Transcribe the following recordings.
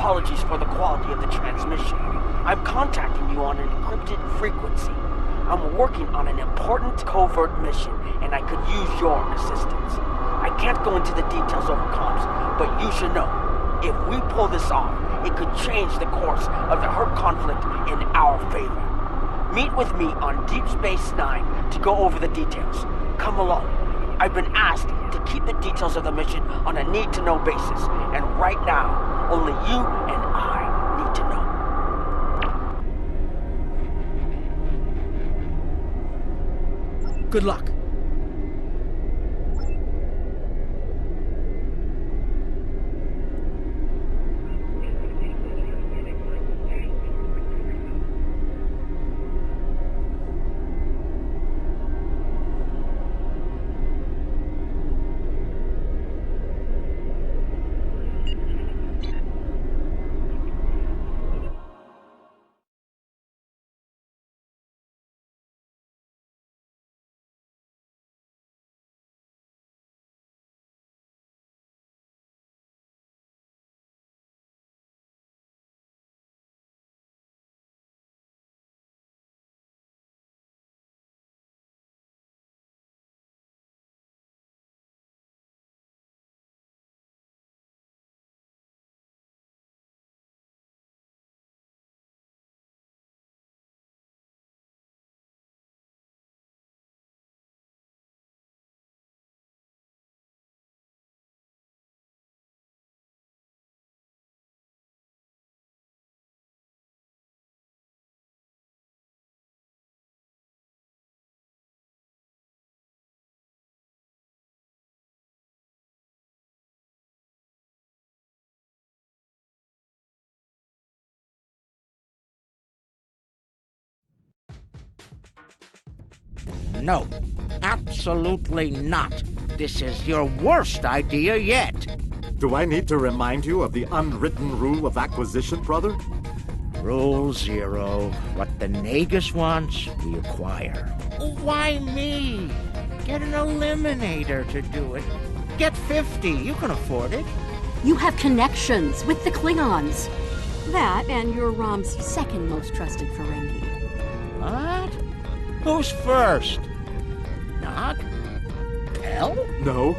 apologies for the quality of the transmission. I'm contacting you on an encrypted frequency. I'm working on an important covert mission, and I could use your assistance. I can't go into the details over comms, but you should know, if we pull this off, it could change the course of the Hurt conflict in our favor. Meet with me on Deep Space Nine to go over the details. Come along. I've been asked to keep the details of the mission on a need-to-know basis, and right now, only you and I need to know. Good luck. No, absolutely not. This is your worst idea yet. Do I need to remind you of the unwritten rule of acquisition, brother? Rule 0. What the Nagus wants, we acquire. Why me? Get an eliminator to do it. Get 50. You can afford it. You have connections with the Klingons. That and you're Rom's second most trusted Ferengi. What? Who's first? Nog? Pel? No.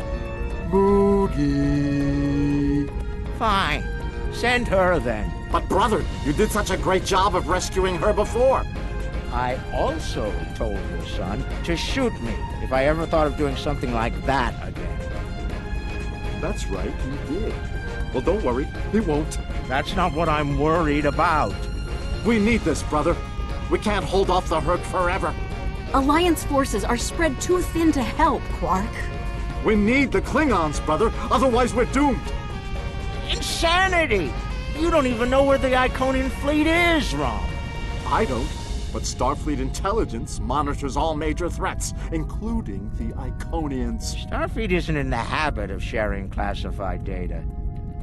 Boogie. Fine. Send her then. But brother, you did such a great job of rescuing her before. I also told your son to shoot me if I ever thought of doing something like that again. That's right, he did. Well, don't worry, he won't. That's not what I'm worried about. We need this, brother. We can't hold off the Hurt forever. Alliance forces are spread too thin to help, Quark. We need the Klingons, brother, otherwise we're doomed. Insanity! You don't even know where the Iconian fleet is, Rom. I don't, but Starfleet intelligence monitors all major threats, including the Iconians. Starfleet isn't in the habit of sharing classified data.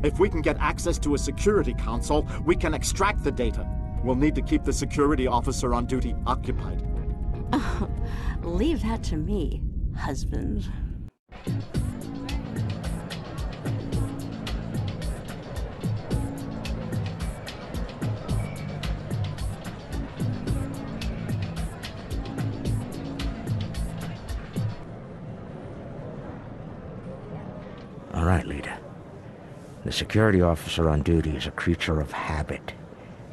If we can get access to a security console, we can extract the data. We'll need to keep the security officer on duty occupied. Leave that to me, husband. All right, leader. The security officer on duty is a creature of habit.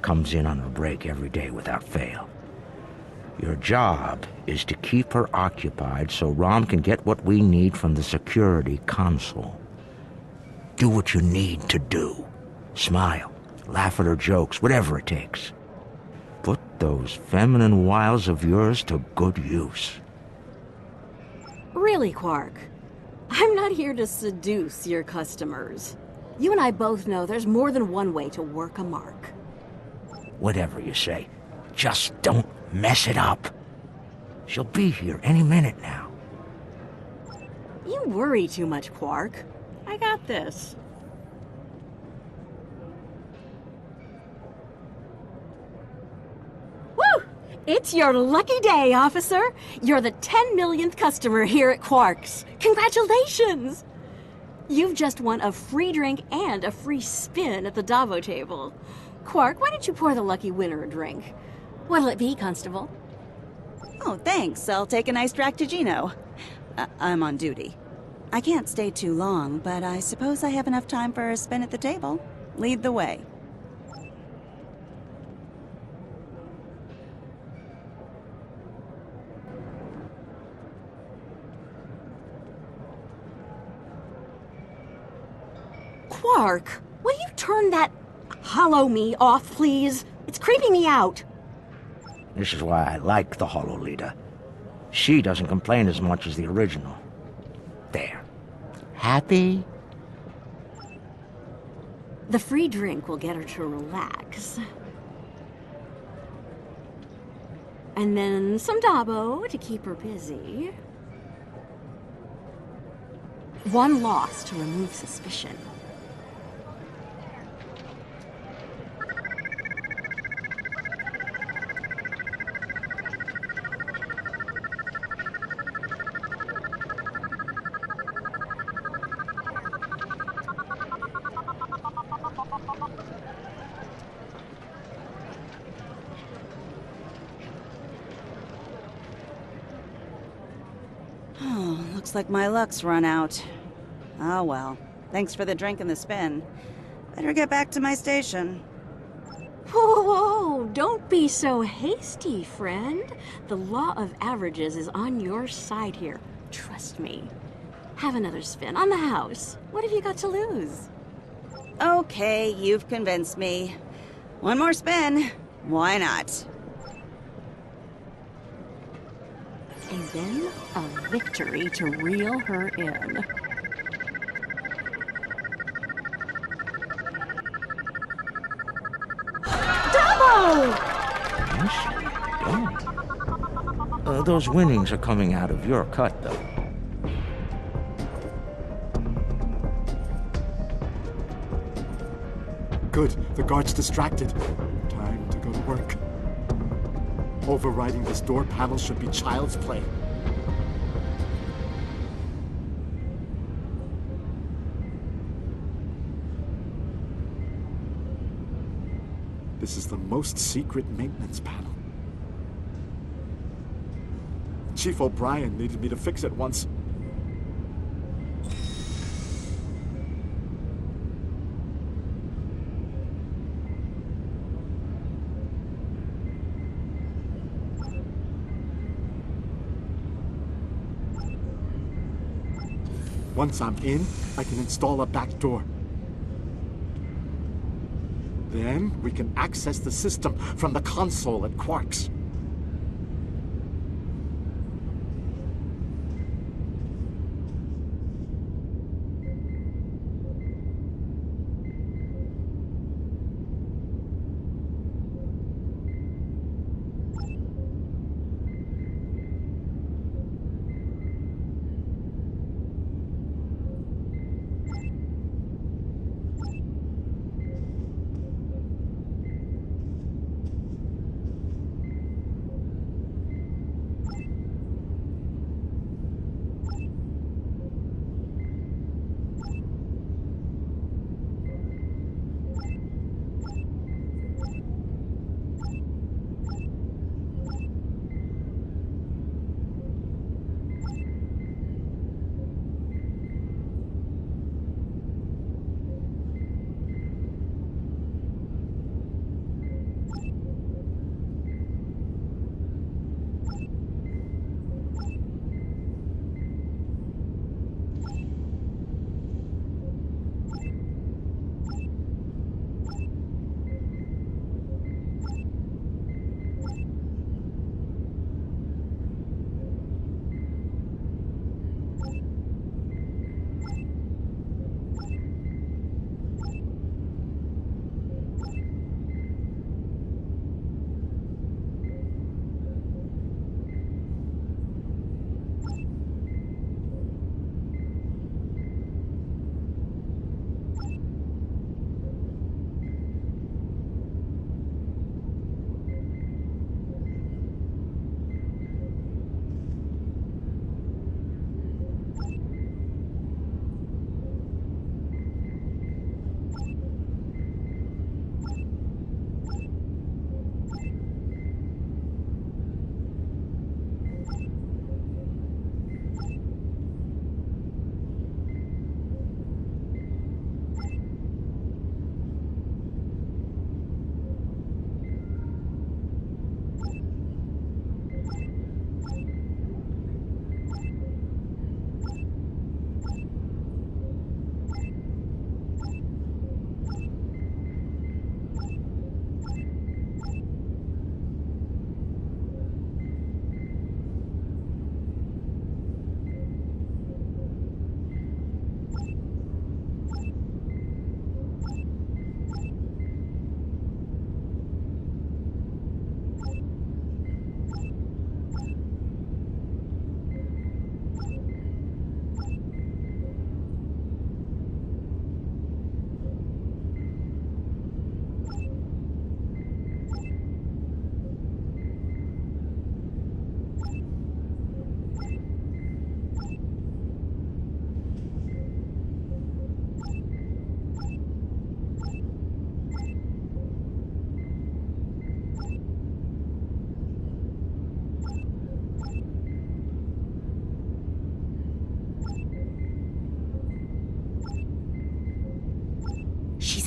Comes in on her break every day without fail. Your job is to keep her occupied so Rom can get what we need from the security console. Do what you need to do. Smile, laugh at her jokes, whatever it takes. Put those feminine wiles of yours to good use. Really, Quark? I'm not here to seduce your customers. You and I both know there's more than one way to work a mark. Whatever you say, just don't mess it up. She'll be here any minute now. You worry too much, Quark. I got this. Woo! It's your lucky day, officer. You're the 10 millionth customer here at Quark's. Congratulations! You've just won a free drink and a free spin at the Davo table. Quark, why don't you pour the lucky winner a drink? What'll it be, Constable? Oh, thanks. I'll take a nice Dractigino. I'm on duty. I can't stay too long, but I suppose I have enough time for a spin at the table. Lead the way. Quark, will you turn that hollow me off, please? It's creeping me out. This is why I like the Hollow Leader. She doesn't complain as much as the original. There. Happy? The free drink will get her to relax. And then some Dabo to keep her busy. One loss to remove suspicion. Oh, looks like my luck's run out. Oh well. Thanks for the drink and the spin. Better get back to my station. Whoa, don't be so hasty, friend. The law of averages is on your side here. Trust me. Have another spin on the house. What have you got to lose? Okay, you've convinced me. One more spin. Why not? And then a victory to reel her in. Those winnings are coming out of your cut, though. Good. The guard's distracted. Time to go to work. Overriding this door panel should be child's play. This is the most secret maintenance panel. Chief O'Brien needed me to fix it once. Once I'm in, I can install a back door. Then we can access the system from the console at Quark's.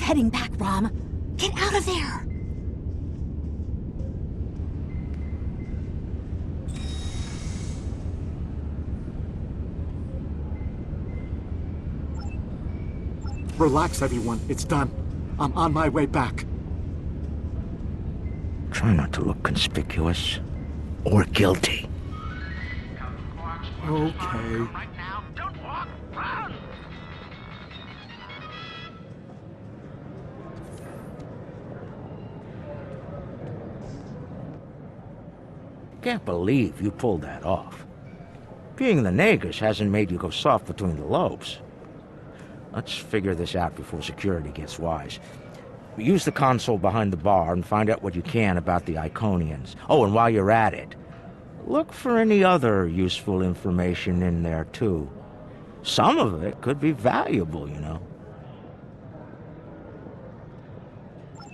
heading back, Rom. Get out of there! Relax, everyone. It's done. I'm on my way back. Try not to look conspicuous or guilty. Okay. Right now, don't walk, run! Can't believe you pulled that off. Being the Nagus hasn't made you go soft between the lobes. Let's figure this out before security gets wise. Use the console behind the bar and find out what you can about the Iconians. Oh, and while you're at it, look for any other useful information in there, too. Some of it could be valuable, you know.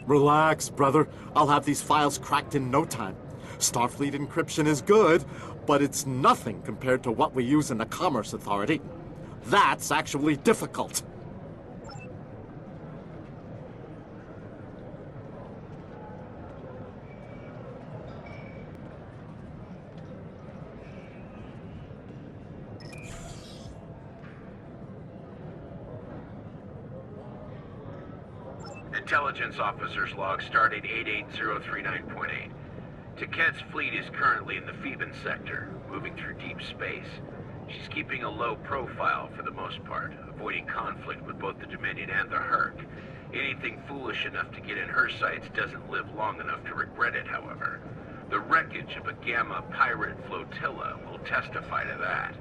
Relax, brother. I'll have these files cracked in no time. Starfleet encryption is good, but it's nothing compared to what we use in the Commerce Authority. That's actually difficult. Intelligence officer's log stardate 88039.8. Taket's fleet is currently in the Phoeban sector, moving through deep space. She's keeping a low profile for the most part, avoiding conflict with both the Dominion and the Herc. Anything foolish enough to get in her sights doesn't live long enough to regret it, however. The wreckage of a Gamma pirate flotilla will testify to that.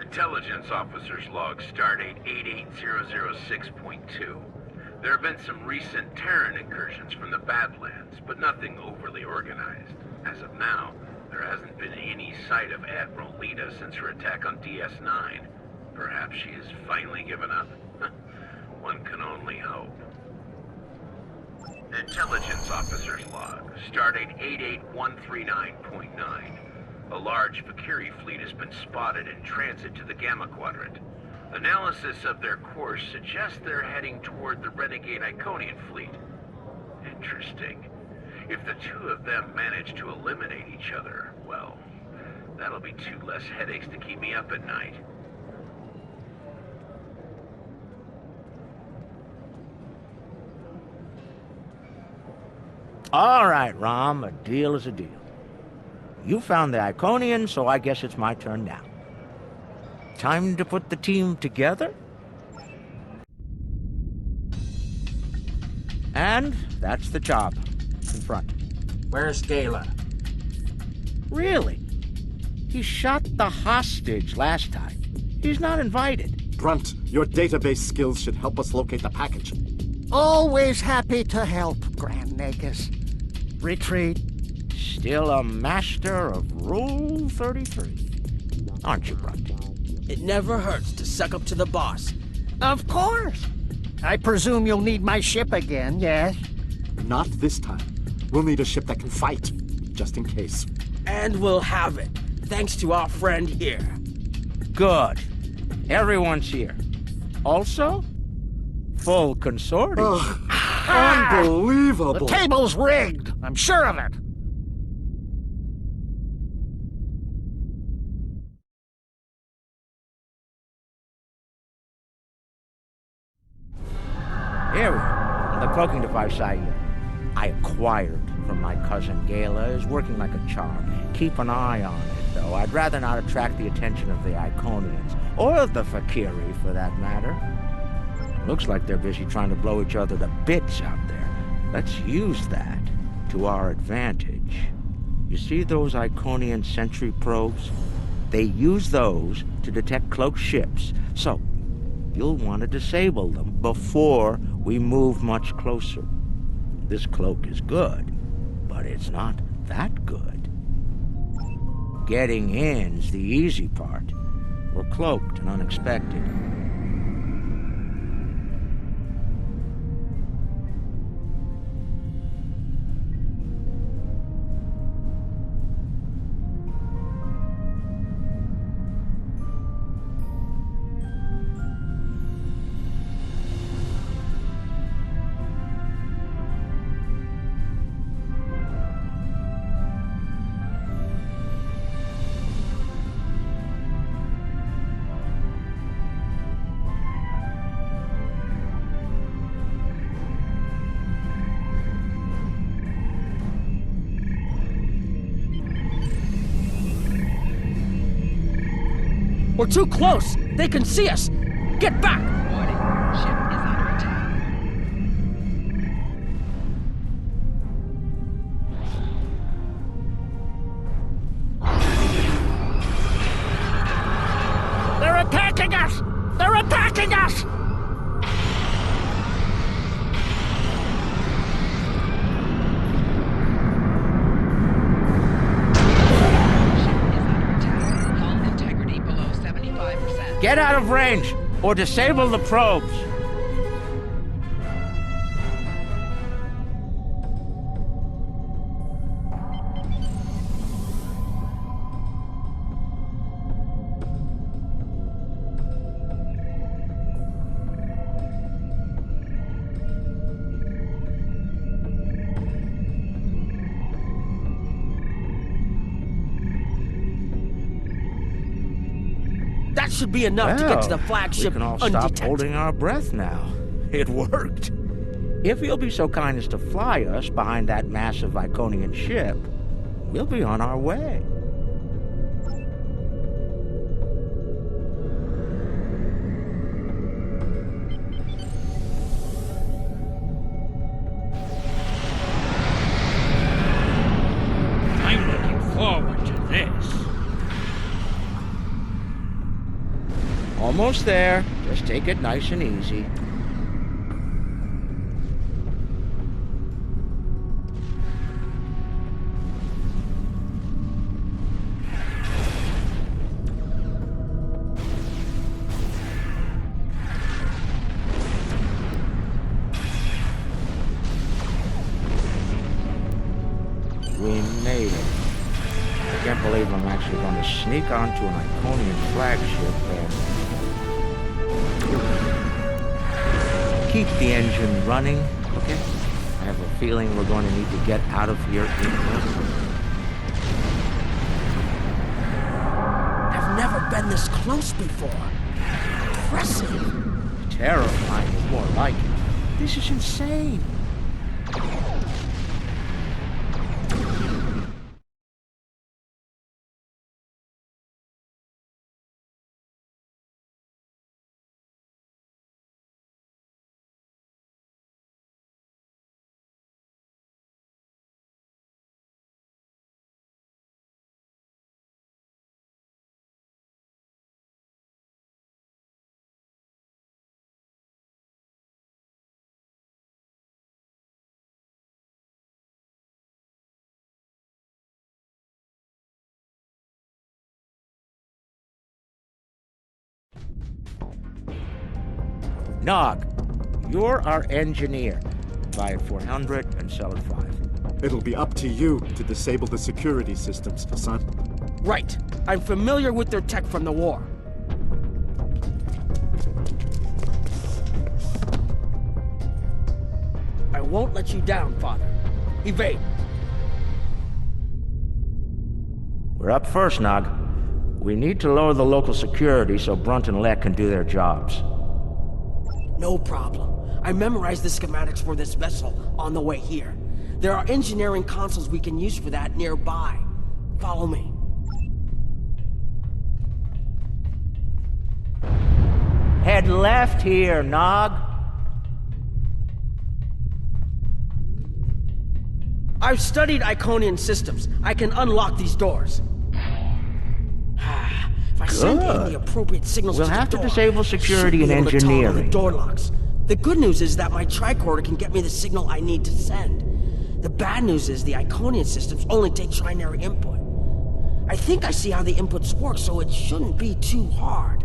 Intelligence officer's log stardate 88006.2. There have been some recent Terran incursions from the Badlands, but nothing overly organized. As of now, there hasn't been any sight of Admiral Lita since her attack on DS9. Perhaps she has finally given up? One can only hope. Intelligence officer's log stardate 88139.9. A large Vakiri fleet has been spotted in transit to the Gamma Quadrant. Analysis of their course suggests they're heading toward the renegade Iconian fleet. Interesting. If the two of them manage to eliminate each other, well, that'll be two less headaches to keep me up at night. All right, Rom, a deal is a deal. You found the Iconian, so I guess it's my turn now. Time to put the team together? And that's the job. In front. Where's Gala? Really? He shot the hostage last time. He's not invited. Brunt, your database skills should help us locate the package. Always happy to help, Grand Nagus. Retreat. Still a master of Rule 33. Aren't you, Brunt? It never hurts to suck up to the boss. Of course. I presume you'll need my ship again, yes? Not this time. We'll need a ship that can fight, just in case. And we'll have it, thanks to our friend here. Good. Everyone's here. Also, full consortium. Unbelievable! The table's rigged. I'm sure of it. Here we are. The cloaking device I acquired from my cousin Gala is working like a charm. Keep an eye on it, though. I'd rather not attract the attention of the Iconians, or the Vakiri, for that matter. Looks like they're busy trying to blow each other to bits out there. Let's use that to our advantage. You see those Iconian sentry probes? They use those to detect cloaked ships, so you'll want to disable them before we move much closer. This cloak is good, but it's not that good. Getting in's the easy part. We're cloaked and unexpected. We're too close! They can see us! Get back! Warning. Ship is under attack. They're attacking us! They're attacking us! Hull integrity below 75%. Get out of range, or disable the probes. That should be enough to get to the flagship We can all stop undetected. holding our breath now. It worked. If you'll be so kind as to fly us behind that massive Iconian ship, we'll be on our way. I'm looking forward to this. Almost there. Just take it nice and easy. We made it. I can't believe I'm actually going to sneak onto an Iconian flagship and keep the engine running, okay? I have a feeling we're going to need to get out of here imminently. I've never been this close before. Impressive. Terrifying is more like it. This is insane. Nog, you're our engineer. Buy it 400 and sell it 5. It'll be up to you to disable the security systems, son. Right. I'm familiar with their tech from the war. I won't let you down, Father. Evade. We're up first, Nog. We need to lower the local security so Brunt and Lek can do their jobs. No problem. I memorized the schematics for this vessel on the way here. There are engineering consoles we can use for that nearby. Follow me. Head left here, Nog. I've studied Iconian systems. I can unlock these doors. If I send in the appropriate signals We'll to the have to door, disable security should be and able to toggle engineering. the door locks. The good news is that my tricorder can get me the signal I need to send. The bad news is the Iconian systems only take trinary input. I think I see how the inputs work, so it shouldn't be too hard.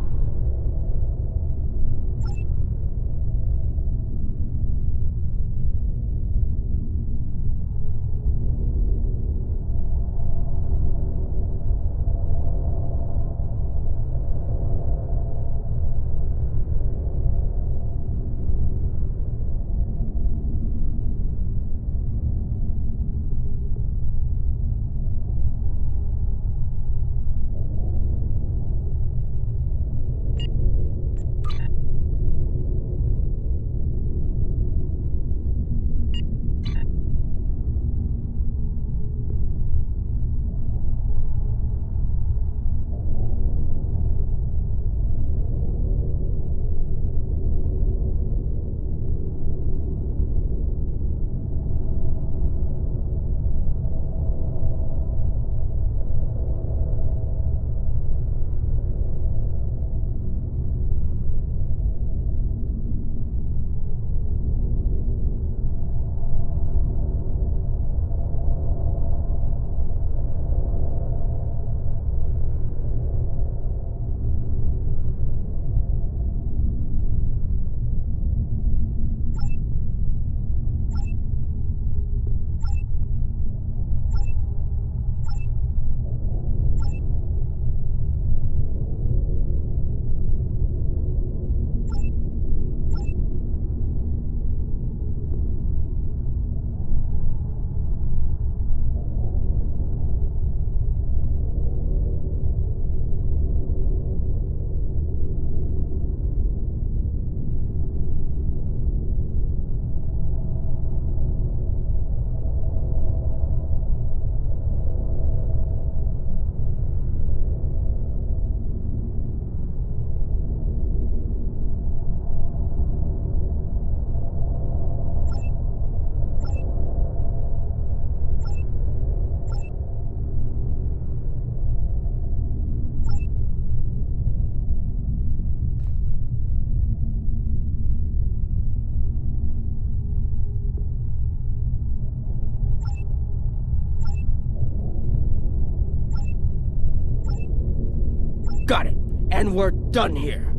and we're done here.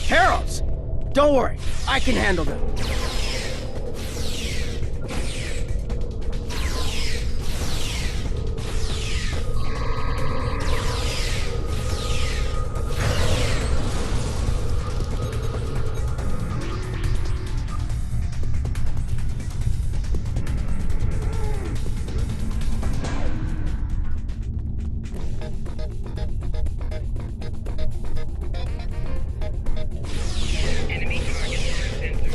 Heralds! Don't worry, I can handle them. Enemy target center.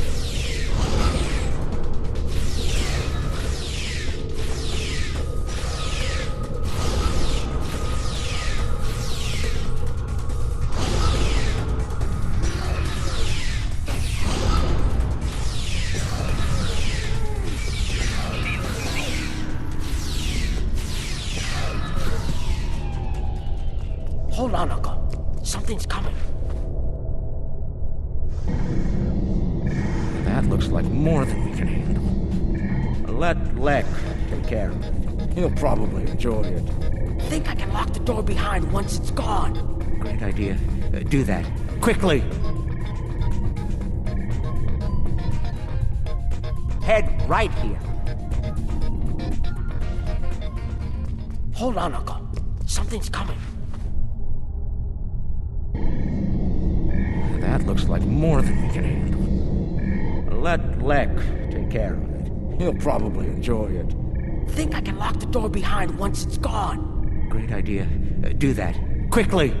Hold on, Uncle. Something's coming. That looks like more than we can handle. Let Lek take care of it. He'll probably enjoy it. Think I can lock the door behind once it's gone. Great idea. Do that. Quickly! Head right here. Hold on, Uncle. Something's coming. That looks like more than we can handle. Let Lek take care of it. He'll probably enjoy it. Think I can lock the door behind once it's gone. Great idea. Do that. Quickly!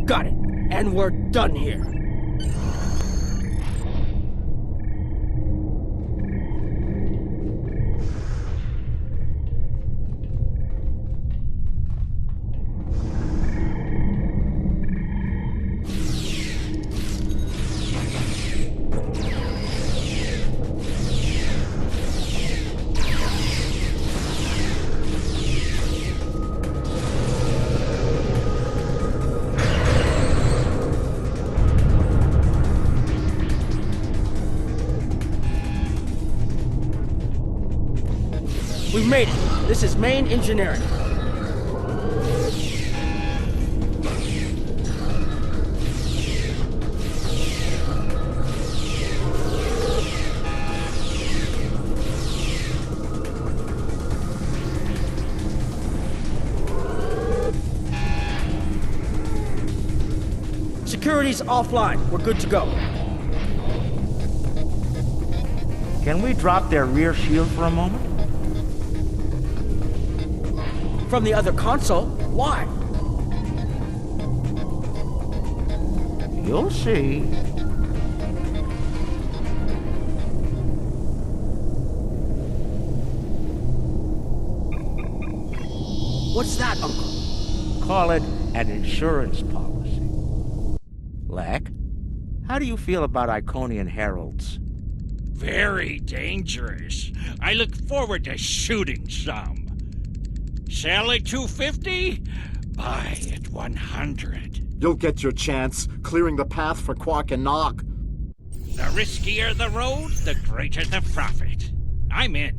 Got it. And we're done here. We've made it. This is main engineering. Security's offline. We're good to go. Can we drop their rear shield for a moment? From the other console? Why? You'll see. What's that, Uncle? Call it an insurance policy. Lek, how do you feel about Iconian heralds? Very dangerous. I look forward to shooting some. Sell at 250? Buy at 100. You'll get your chance, clearing the path for Quark and Nog. The riskier the road, the greater the profit. I'm in.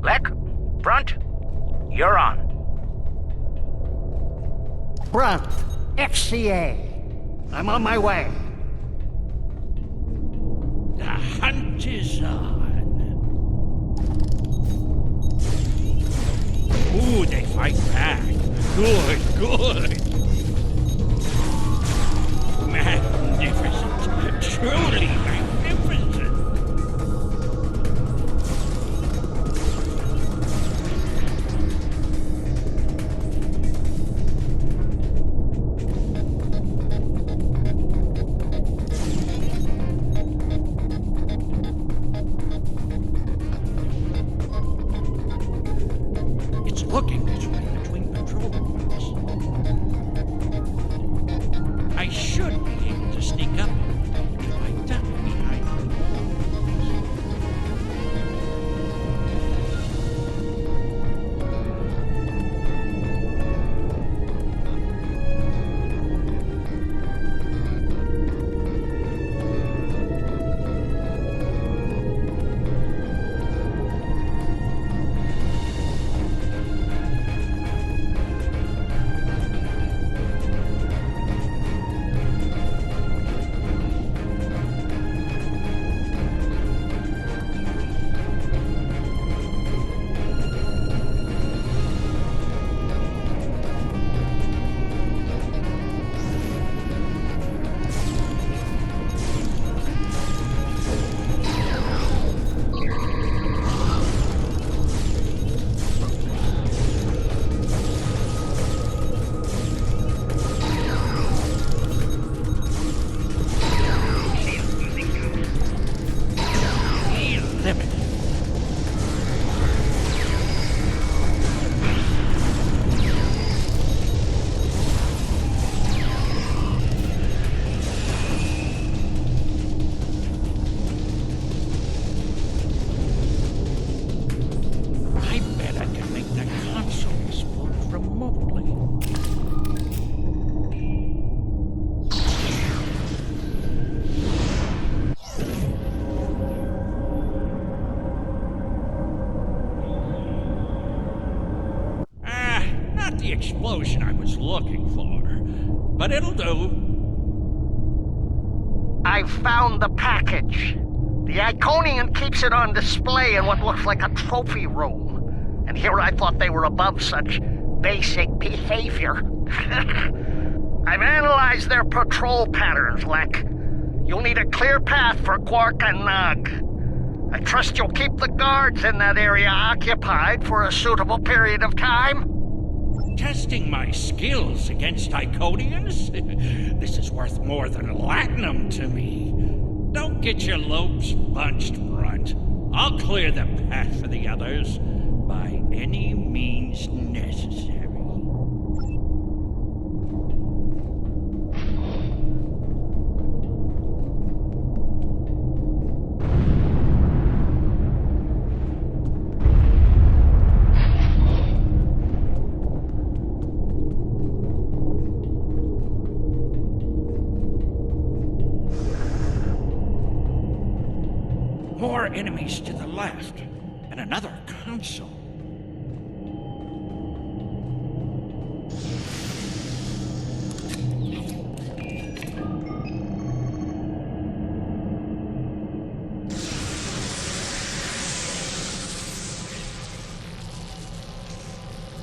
Lek, front, you're on. Brunt, FCA. I'm on my way. The hunt is on. Ooh, they fight back. Good, good. Magnificent. Truly magnificent. control box. I should be able to sneak up if I duck behind the walls. The explosion I was looking for, but it'll do. I found the package. The Iconian keeps it on display in what looks like a trophy room. And here I thought they were above such basic behavior. I've analyzed their patrol patterns, Lek. You'll need a clear path for Quark and Nog. I trust you'll keep the guards in that area occupied for a suitable period of time. Testing my skills against Iconians? This is worth more than latinum to me. Don't get your lobes bunched, Brunt. I'll clear the path for the others by any means necessary. More enemies to the left, and another console.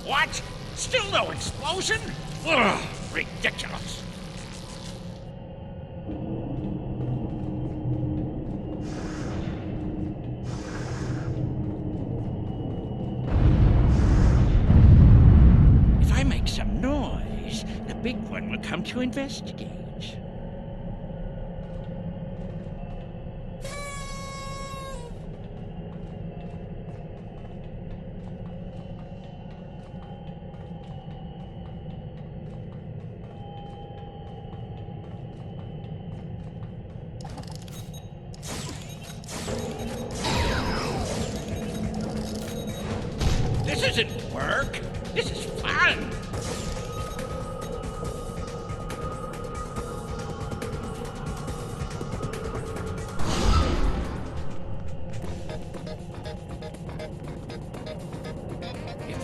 What? Still no explosion? Ugh, ridiculous. Some noise, the big one will come to investigate. This isn't work. This is fun.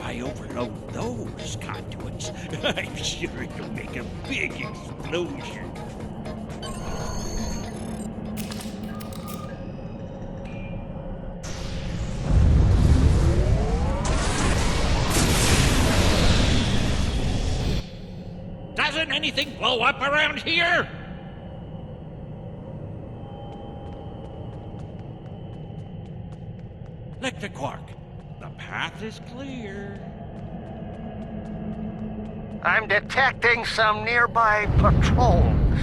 I overload those conduits, I'm sure it'll make a big explosion. Doesn't anything blow up around here? Look to Quark. The path is clear. I'm detecting some nearby patrols.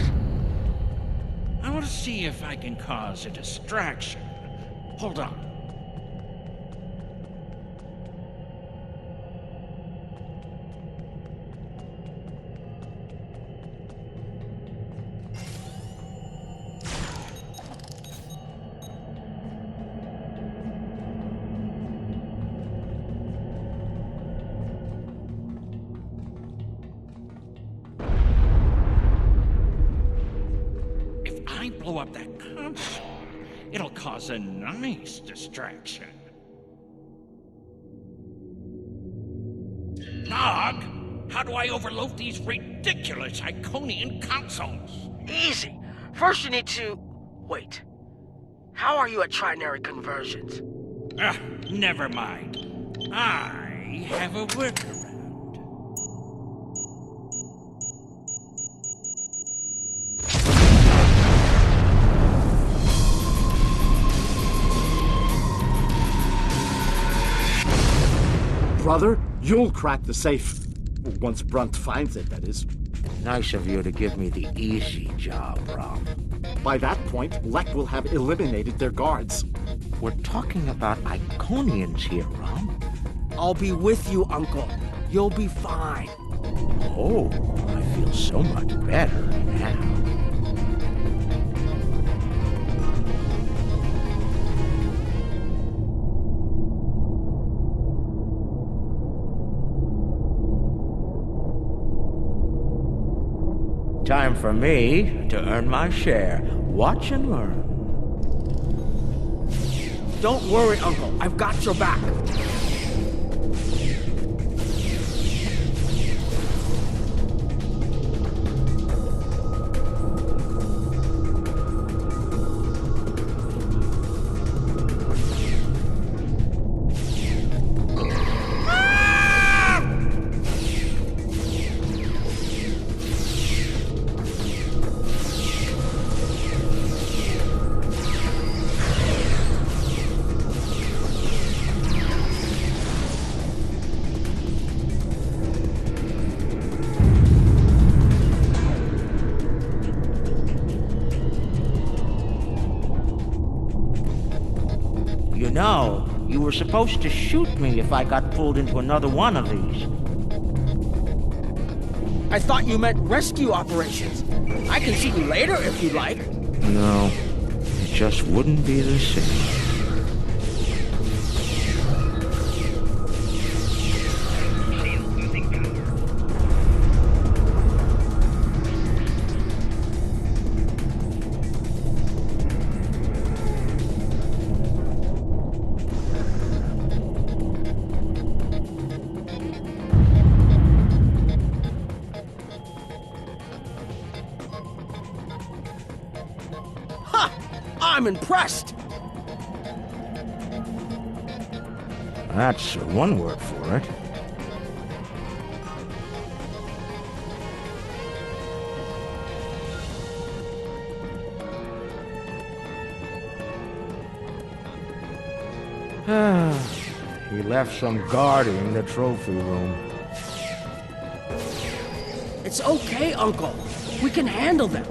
I want to see if I can cause a distraction. Hold on. blow up that console. It'll cause a nice distraction. Nog, how do I overload these ridiculous Iconian consoles? Easy. First you need to... Wait. How are you at trinary conversions? Never mind. I have a workaround. Brother, you'll crack the safe. Once Brunt finds it, that is. Nice of you to give me the easy job, Rom. By that point, Lek will have eliminated their guards. We're talking about Iconians here, Rom. I'll be with you, Uncle. You'll be fine. Oh, I feel so much better now. Time for me to earn my share. Watch and learn. Don't worry, Uncle. I've got your back. You know, you were supposed to shoot me if I got pulled into another one of these. I thought you meant rescue operations. I can see you later if you like. No, it just wouldn't be the same. Shield losing power. I'm impressed. That's one word for it. He left some guarding the trophy room. It's okay, Uncle. We can handle them.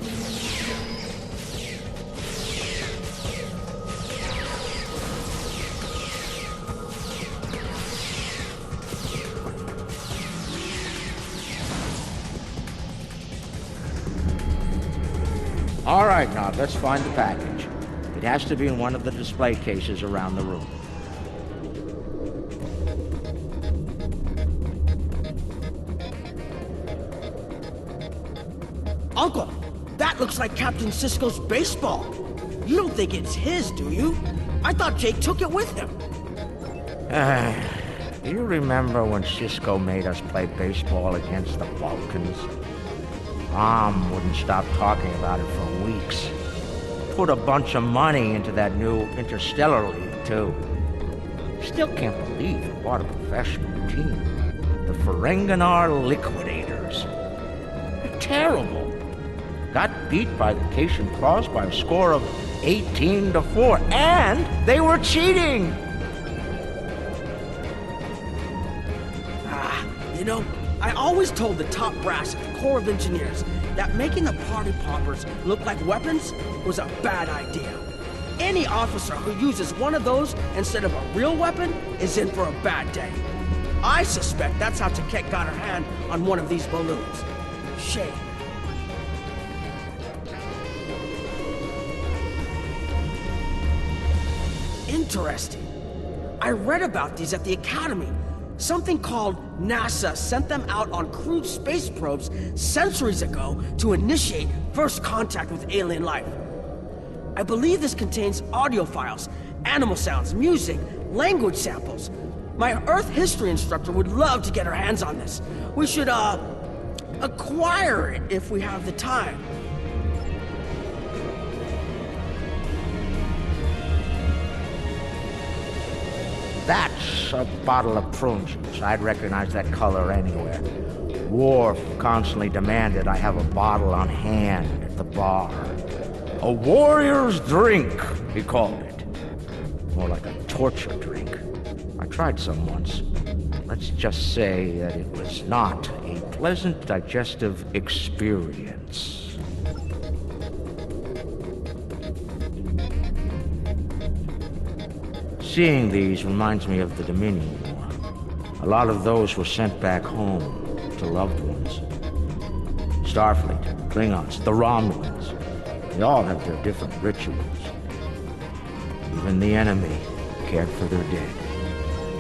All right, now let's find the package. It has to be in one of the display cases around the room. Uncle, that looks like Captain Sisko's baseball. You don't think it's his, do you? I thought Jake took it with him. Do you remember when Sisko made us play baseball against the Vulcans? Mom wouldn't stop talking about it for weeks. Put a bunch of money into that new Interstellar League, too. Still can't believe he bought a professional team. The Ferengi Liquidators. They're terrible. Got beat by the Cation Claws by a score of 18-4, and they were cheating! You know, I always told the top brass at the Corps of Engineers that making the party poppers look like weapons was a bad idea. Any officer who uses one of those instead of a real weapon is in for a bad day. I suspect that's how Taket got her hand on one of these balloons. Shame. Interesting. I read about these at the Academy. Something called NASA sent them out on crewed space probes centuries ago to initiate first contact with alien life. I believe this contains audio files, animal sounds, music, language samples. My Earth history instructor would love to get her hands on this. We should, acquire it if we have the time. That's a bottle of prune juice. I'd recognize that color anywhere. Worf constantly demanded I have a bottle on hand at the bar. A warrior's drink, he called it. More like a torture drink. I tried some once. Let's just say that it was not a pleasant digestive experience. Seeing these reminds me of the Dominion War. A lot of those were sent back home to loved ones. Starfleet, Klingons, the Romulans. They all have their different rituals. Even the enemy cared for their dead.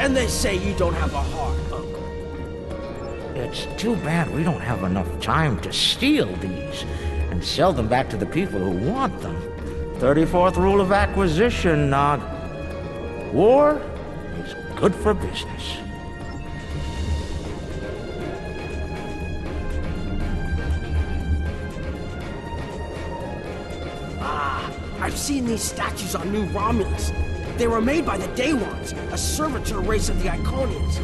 And they say you don't have a heart, Uncle. It's too bad we don't have enough time to steal these and sell them back to the people who want them. 34th rule of acquisition, Nog. War is good for business. I've seen these statues on New Romulus. They were made by the Day Ones, a servitor race of the Iconians.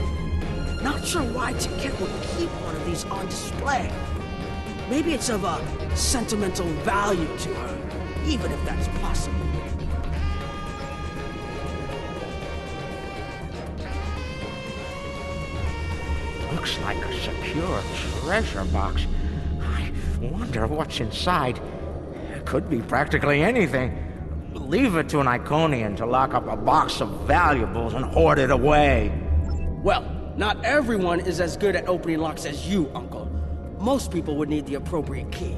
Not sure why Tiket would keep one of these on display. Maybe it's of a sentimental value to her, even if that's possible. Looks like a secure treasure box. I wonder what's inside. It could be practically anything. Leave it to an Iconian to lock up a box of valuables and hoard it away. Well, not everyone is as good at opening locks as you, Uncle. Most people would need the appropriate key.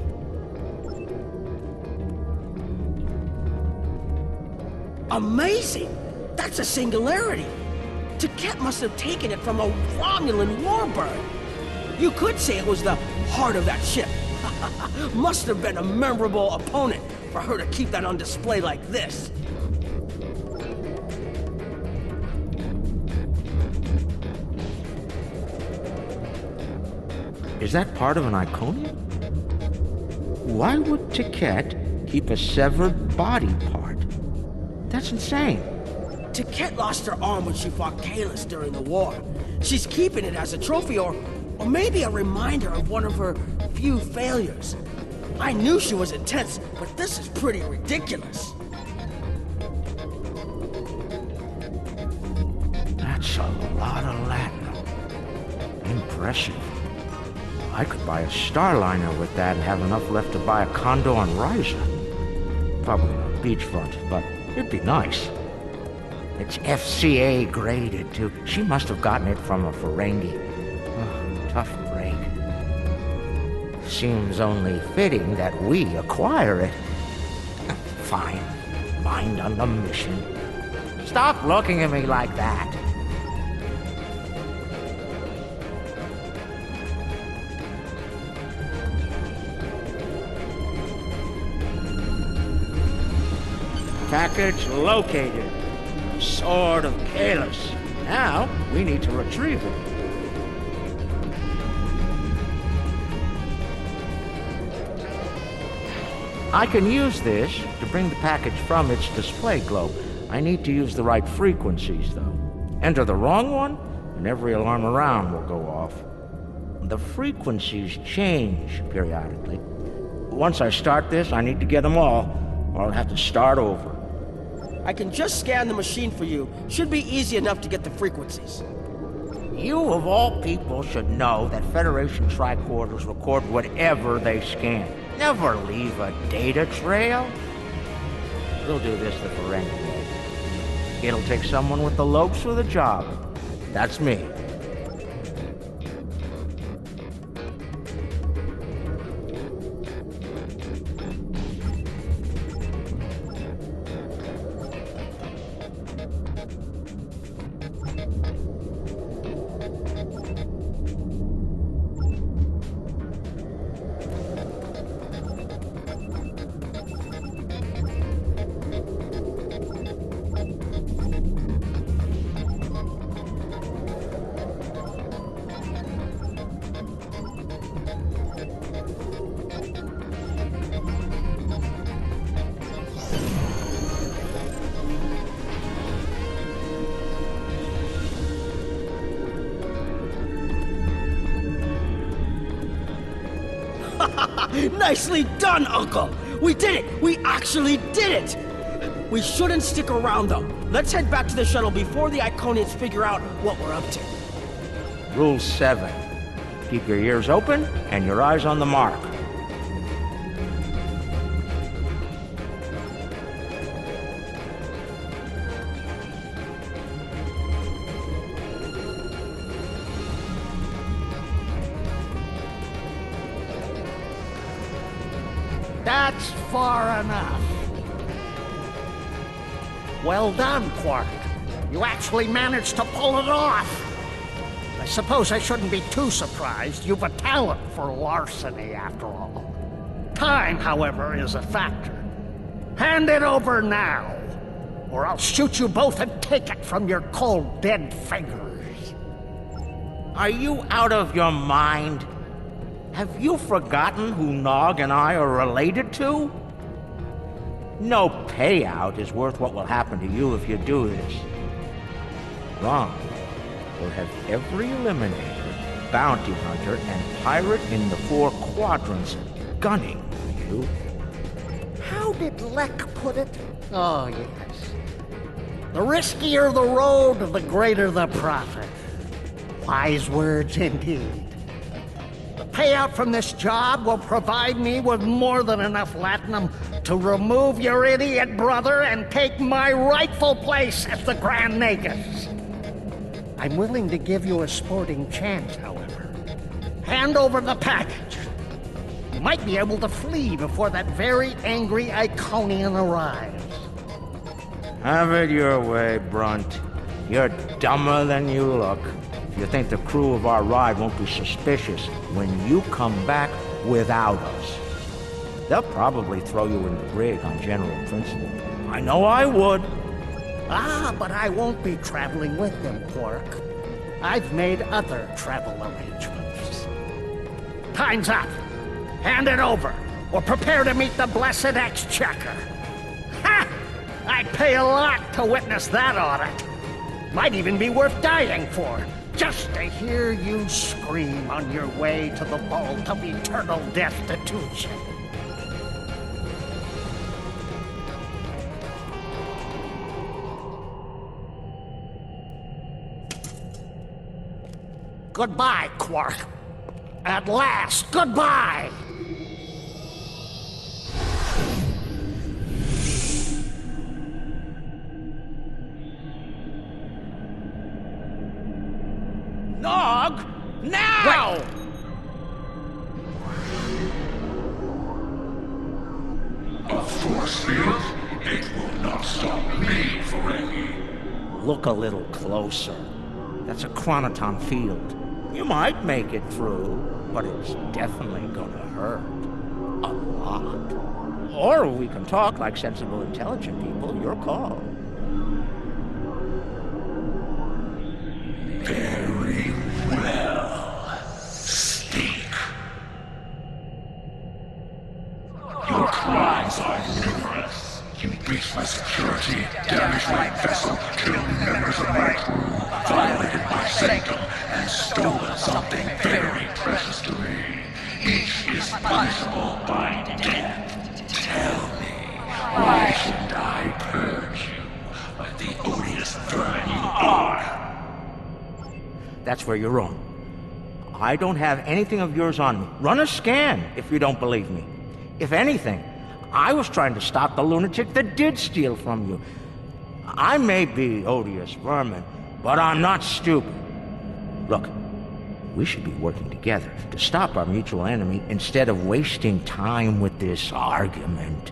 Amazing! That's a singularity! Tiket must have taken it from a Romulan warbird. You could say it was the heart of that ship. Must have been a memorable opponent for her to keep that on display like this. Is that part of an Iconian? Why would Tiket keep a severed body part? That's insane. Tiket lost her arm when she fought Kahless during the war. She's keeping it as a trophy or maybe a reminder of one of her few failures. I knew she was intense, but this is pretty ridiculous. That's a lot of Latin. Impressive. I could buy a Starliner with that and have enough left to buy a condo on Ryza. Probably not beachfront, but it'd be nice. It's FCA graded, too. She must have gotten it from a Ferengi. Oh, tough break. Seems only fitting that we acquire it. Fine. Mind on the mission. Stop looking at me like that. Package located. Sword of Kahless. Now, we need to retrieve it. I can use this to bring the package from its display globe. I need to use the right frequencies, though. Enter the wrong one, and every alarm around will go off. The frequencies change periodically. Once I start this, I need to get them all, or I'll have to start over. I can just scan the machine for you. Should be easy enough to get the frequencies. You, of all people, should know that Federation tricorders record whatever they scan. Never leave a data trail. We'll do this the Ferengi way. It'll take someone with the lopes for the job. That's me. Nicely done, Uncle! We did it! We actually did it! We shouldn't stick around, though. Let's head back to the shuttle before the Iconians figure out what we're up to. Rule 7. Keep your ears open and your eyes on the mark. That's far enough. Well done, Quark. You actually managed to pull it off. I suppose I shouldn't be too surprised. You've a talent for larceny, after all. Time, however, is a factor. Hand it over now, or I'll shoot you both and take it from your cold, dead fingers. Are you out of your mind? Have you forgotten who Nog and I are related to? No payout is worth what will happen to you if you do this. Ron will have every eliminator, bounty hunter, and pirate in the 4 quadrants gunning for you. How did Lek put it? Oh, yes. The riskier the road, the greater the profit. Wise words indeed. The payout from this job will provide me with more than enough latinum to remove your idiot brother and take my rightful place as the Grand Nagus. I'm willing to give you a sporting chance, however. Hand over the package. You might be able to flee before that very angry Iconian arrives. Have it your way, Brunt. You're dumber than you look. You think the crew of our ride won't be suspicious when you come back without us. They'll probably throw you in the brig on general principle. I know I would. Ah, but I won't be traveling with them, Quark. I've made other travel arrangements. Time's up. Hand it over, or prepare to meet the blessed exchequer. Ha! I'd pay a lot to witness that audit. Might even be worth dying for. Just to hear you scream on your way to the vault of eternal destitution. Goodbye, Quark. At last, goodbye! Nog! Now! Wait. A force field? It will not stop me, Ferengi. Look a little closer. That's a chronoton field. You might make it through, but it's definitely gonna hurt. A lot. Or we can talk like sensible, intelligent people. Your call. Very well. Speak. Your crimes are numerous. You breached my security, damaged my vessel, killed members of my crew, violated my sanctum, and stolen something very precious to me. Each is punishable by death. Tell me, why should I purge you like the odious vermin you are? That's where you're wrong. I don't have anything of yours on me. Run a scan if you don't believe me. If anything, I was trying to stop the lunatic that did steal from you. I may be odious vermin, but I'm not stupid. Look, we should be working together to stop our mutual enemy instead of wasting time with this argument.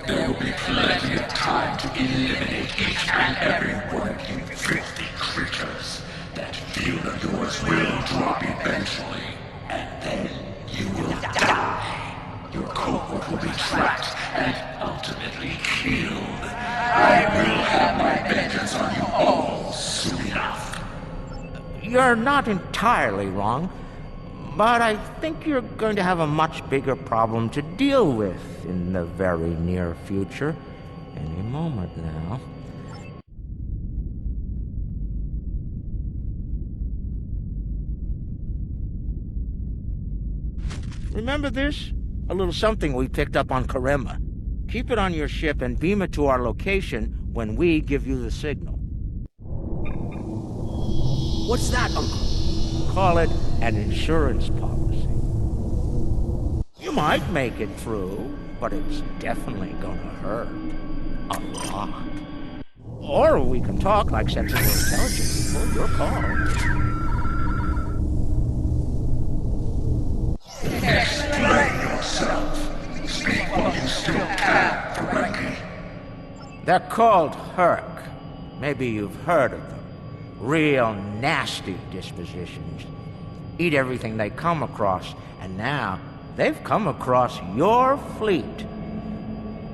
There will be plenty of time to eliminate each and every one of you filthy creatures. That field of yours will drop eventually, and then you will die. Your cohort will be tracked and ultimately killed. I will have my vengeance on you all soon enough. You're not entirely wrong, but I think you're going to have a much bigger problem to deal with in the very near future. Any moment now. Remember this? A little something we picked up on Karema. Keep it on your ship and beam it to our location when we give you the signal. What's that, Uncle? Call it an insurance policy. You might make it through, but it's definitely gonna hurt. A lot. Or we can talk like sensible, intelligent people. Your call. Explain yourself. Speak while you still can, Ferengi. They're called Herc. Maybe you've heard of them. Real nasty dispositions. Eat everything they come across, and now they've come across your fleet.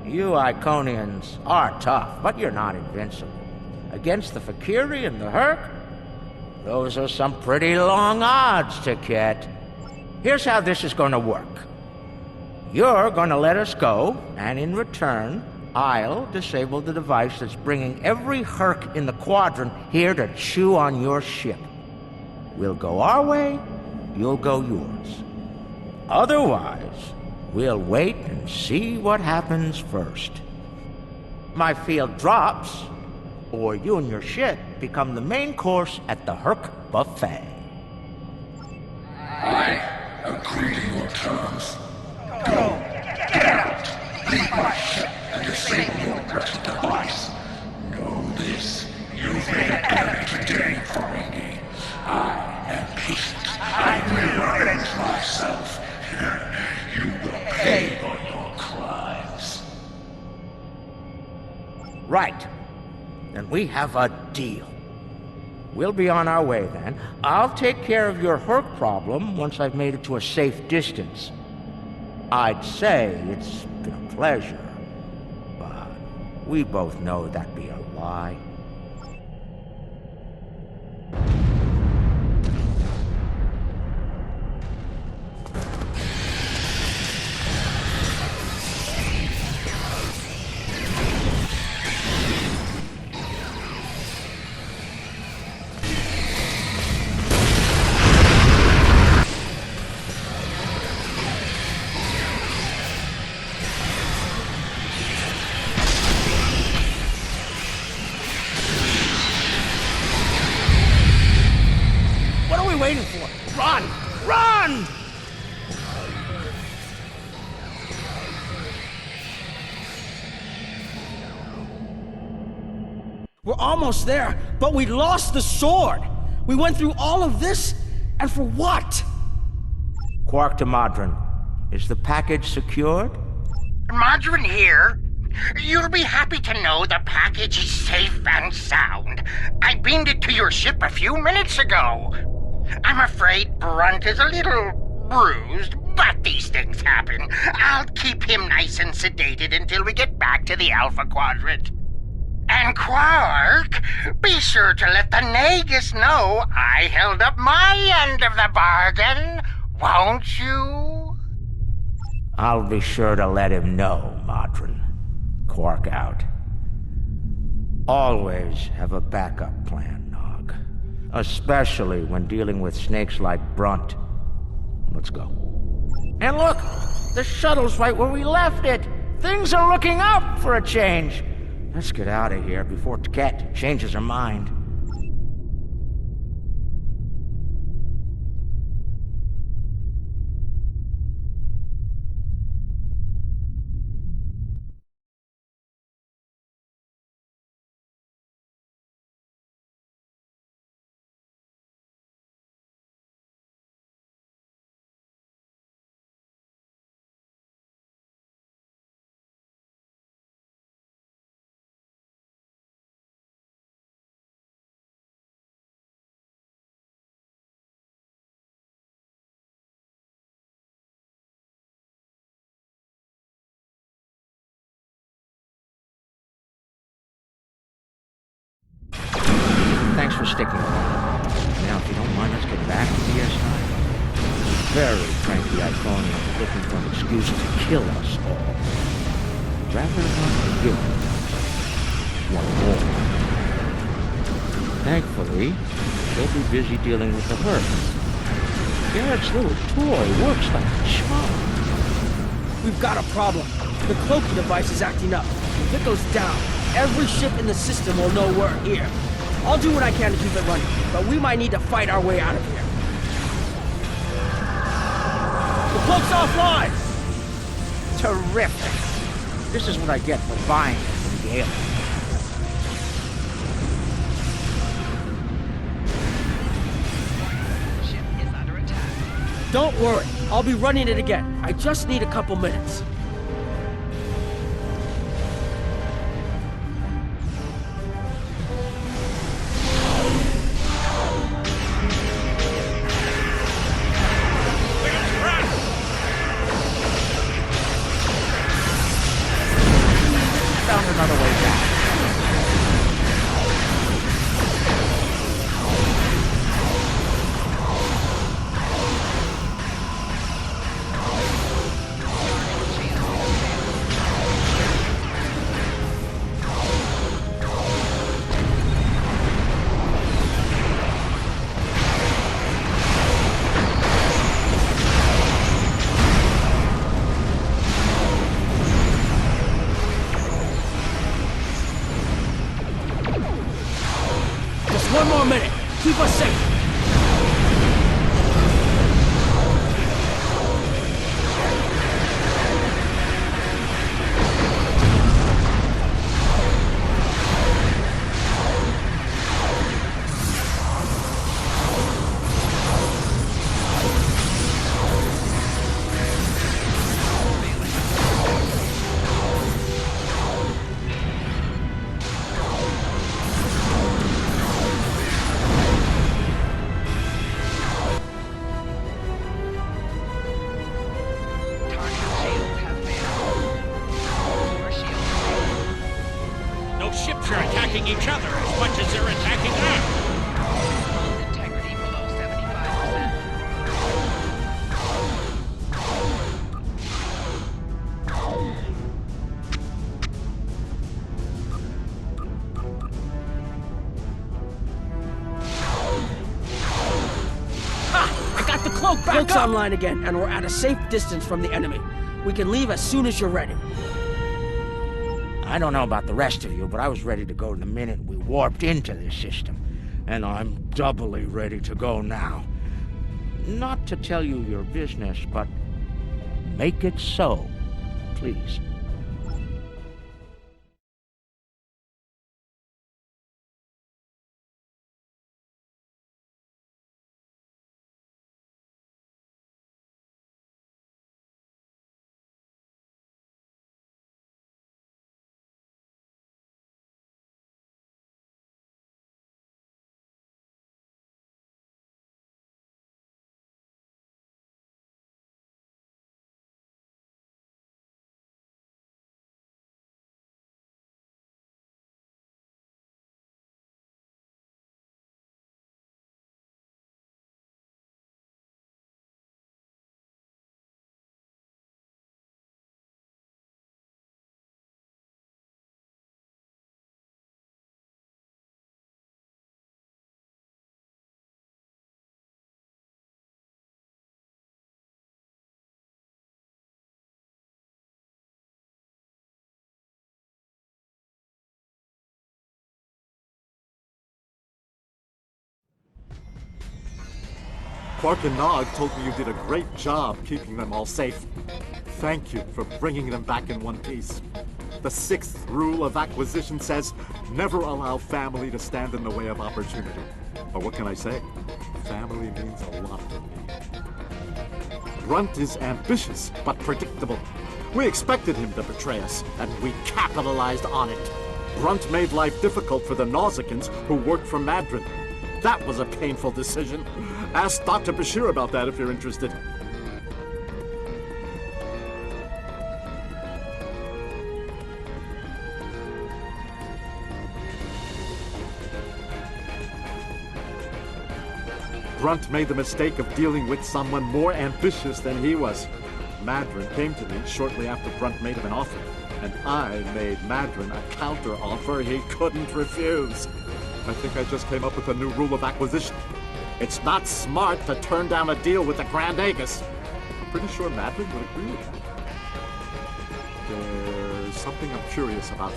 You Iconians are tough, but you're not invincible. Against the Fakiri and the Herc, those are some pretty long odds, Ticket. Here's how this is going to work. You're going to let us go, and in return, I'll disable the device that's bringing every Herc in the Quadrant here to chew on your ship. We'll go our way, you'll go yours. Otherwise, we'll wait and see what happens first. My field drops, or you and your ship become the main course at the Herc buffet. I agree to your terms. Go, get out, leave my ship and disable your wretched device. Know this, you've made a error today, Ferengi. I am patient. I will avenge myself. You will pay for your crimes. Right. Then we have a deal. We'll be on our way then. I'll take care of your Herc problem once I've made it to a safe distance. I'd say it's been a pleasure, but we both know that'd be a lie. Waiting for? Run! Run! We're almost there, but we lost the sword. We went through all of this, and for what? Quark to Modron. Is the package secured? Modron here. You'll be happy to know the package is safe and sound. I beamed it to your ship a few minutes ago. I'm afraid Brunt is a little bruised, but these things happen. I'll keep him nice and sedated until we get back to the Alpha Quadrant. And Quark, be sure to let the Nagus know I held up my end of the bargain, won't you? I'll be sure to let him know, Modron. Quark out. Always have a backup plan. Especially when dealing with snakes like Brunt. Let's go. And look! The shuttle's right where we left it! Things are looking up for a change! Let's get out of here before Tket changes her mind. Thanks for sticking around. Now, if you don't mind, let's get back to PS5. Very cranky Iconian is looking for an excuse to kill us all. Rather than give one more. Thankfully, they'll be busy dealing with the Herc. Garrett's little toy works like a charm. We've got a problem. The cloaking device is acting up. If it goes down, every ship in the system will know we're here. I'll do what I can to keep it running, but we might need to fight our way out of here. The cloak's offline! Terrific. This is what I get for buying it from Gale. Ship is under attack. Don't worry, I'll be running it again. I just need a couple minutes. Found another way back. One more minute. Keep us safe. Ships are attacking each other as much as they're attacking us. Integrity below 75%. Ha! I got the cloak back Cloak's online again, and we're at a safe distance from the enemy. We can leave as soon as you're ready. I don't know about the rest of you, but I was ready to go the minute we warped into this system. And I'm doubly ready to go now. Not to tell you your business, but make it so, please. Quark and Nog told me you did a great job keeping them all safe. Thank you for bringing them back in one piece. The 6th rule of acquisition says, never allow family to stand in the way of opportunity. But what can I say? Family means a lot to me. Grunt is ambitious, but predictable. We expected him to betray us, and we capitalized on it. Grunt made life difficult for the Nausicans who worked for Madron. That was a painful decision. Ask Dr. Bashir about that if you're interested. Grunt made the mistake of dealing with someone more ambitious than he was. Madron came to me shortly after Grunt made him an offer, and I made Madron a counter-offer he couldn't refuse. I think I just came up with a new rule of acquisition. It's not smart to turn down a deal with the Grand Agus. Pretty sure Madeline would agree with that. There's something I'm curious about.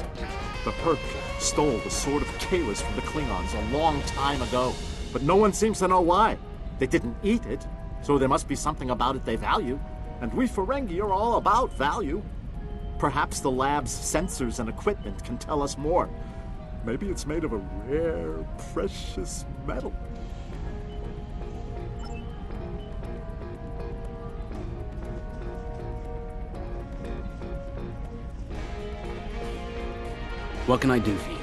The Herc stole the Sword of Kalis from the Klingons a long time ago, but no one seems to know why. They didn't eat it, so there must be something about it they value. And we Ferengi are all about value. Perhaps the lab's sensors and equipment can tell us more. Maybe it's made of a rare, precious metal. What can I do for you?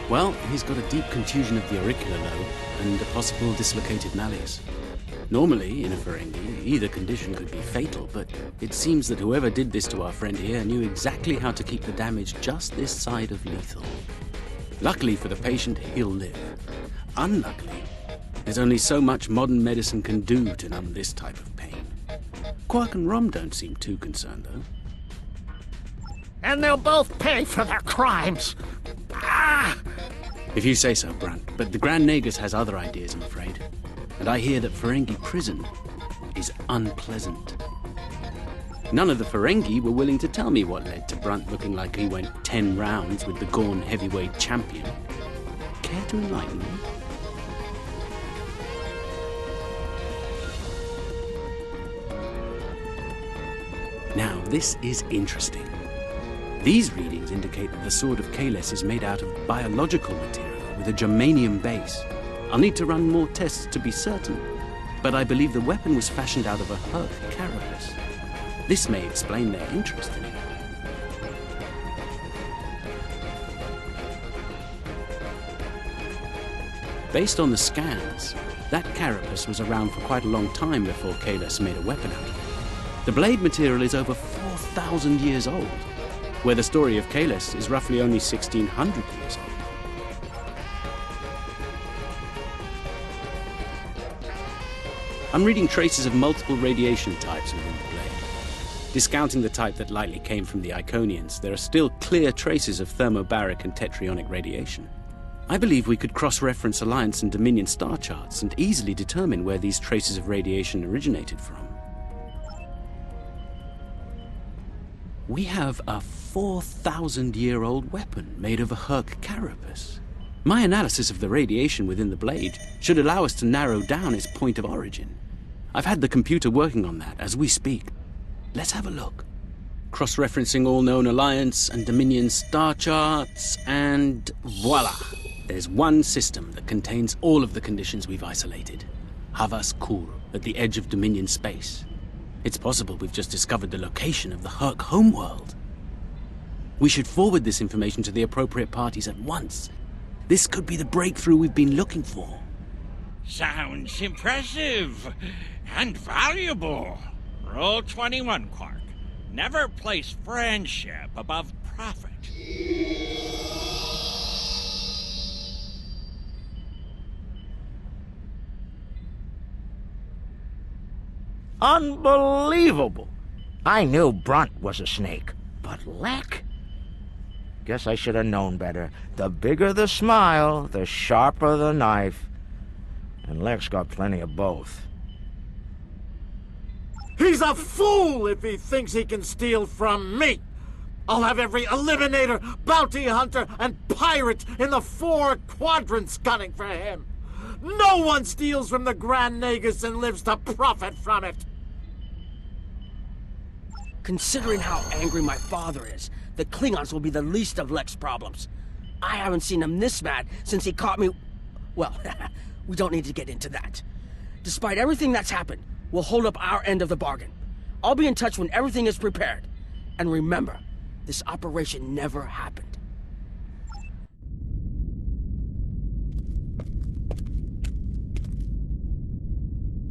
Well, he's got a deep contusion of the auricular lobe and a possible dislocated malleus. Normally, in a Ferengi, either condition could be fatal, but it seems that whoever did this to our friend here knew exactly how to keep the damage just this side of lethal. Luckily for the patient, he'll live. Unluckily, there's only so much modern medicine can do to numb this type of pain. Quark and Rom don't seem too concerned, though. And they'll both pay for their crimes. Ah! If you say so, Brunt, but the Grand Nagus has other ideas, I'm afraid. And I hear that Ferengi prison is unpleasant. None of the Ferengi were willing to tell me what led to Brunt looking like he went 10 rounds with the Gorn heavyweight champion. Care to enlighten me? Now, this is interesting. These readings indicate that the Sword of Kalis is made out of biological material with a germanium base. I'll need to run more tests to be certain, but I believe the weapon was fashioned out of a Herc carapace. This may explain their interest in it. Based on the scans, that carapace was around for quite a long time before Kalis made a weapon out of it. The blade material is over 4,000 years old, where the story of Kalis is roughly only 1,600 years old. I'm reading traces of multiple radiation types within the blade. Discounting the type that likely came from the Iconians, there are still clear traces of thermobaric and tetrionic radiation. I believe we could cross-reference Alliance and Dominion star charts and easily determine where these traces of radiation originated from. We have a 4,000-year-old weapon made of a Herc carapace. My analysis of the radiation within the blade should allow us to narrow down its point of origin. I've had the computer working on that as we speak. Let's have a look. Cross-referencing all known Alliance and Dominion star charts, and voila! There's one system that contains all of the conditions we've isolated. Havas Kur, at the edge of Dominion space. It's possible we've just discovered the location of the Herc homeworld. We should forward this information to the appropriate parties at once. This could be the breakthrough we've been looking for. Sounds impressive and valuable. Rule 21, Quark. Never place friendship above profit. Unbelievable! I knew Brunt was a snake, but Lek? Guess I should have known better. The bigger the smile, the sharper the knife. And Lek's got plenty of both. He's a fool if he thinks he can steal from me! I'll have every eliminator, bounty hunter, and pirate in the 4 quadrants gunning for him! No one steals from the Grand Nagus and lives to profit from it! Considering how angry my father is, the Klingons will be the least of Lek's problems. I haven't seen him this mad since he caught me... Well, we don't need to get into that. Despite everything that's happened, we'll hold up our end of the bargain. I'll be in touch when everything is prepared. And remember, this operation never happened.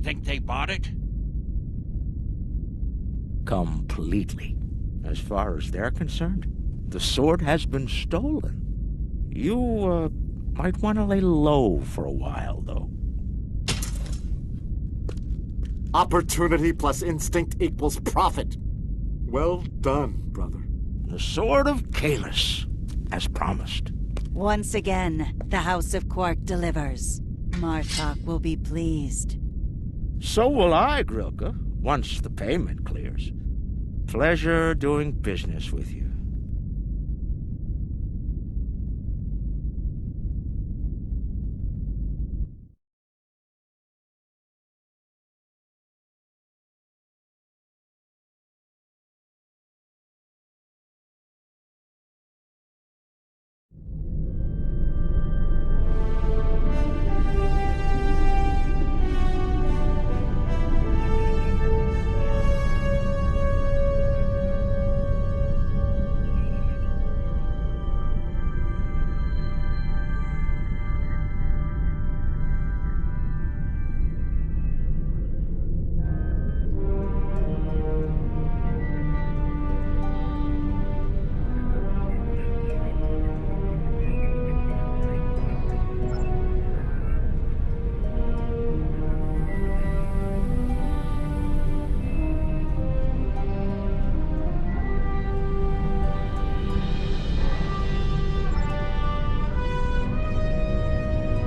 Think they bought it? Completely. As far as they're concerned, the sword has been stolen. You, might want to lay low for a while, though. Opportunity plus instinct equals profit. Well done, brother. The Sword of Kalis, as promised. Once again, the House of Quark delivers. Martok will be pleased. So will I, Grilka, once the payment clears. Pleasure doing business with you.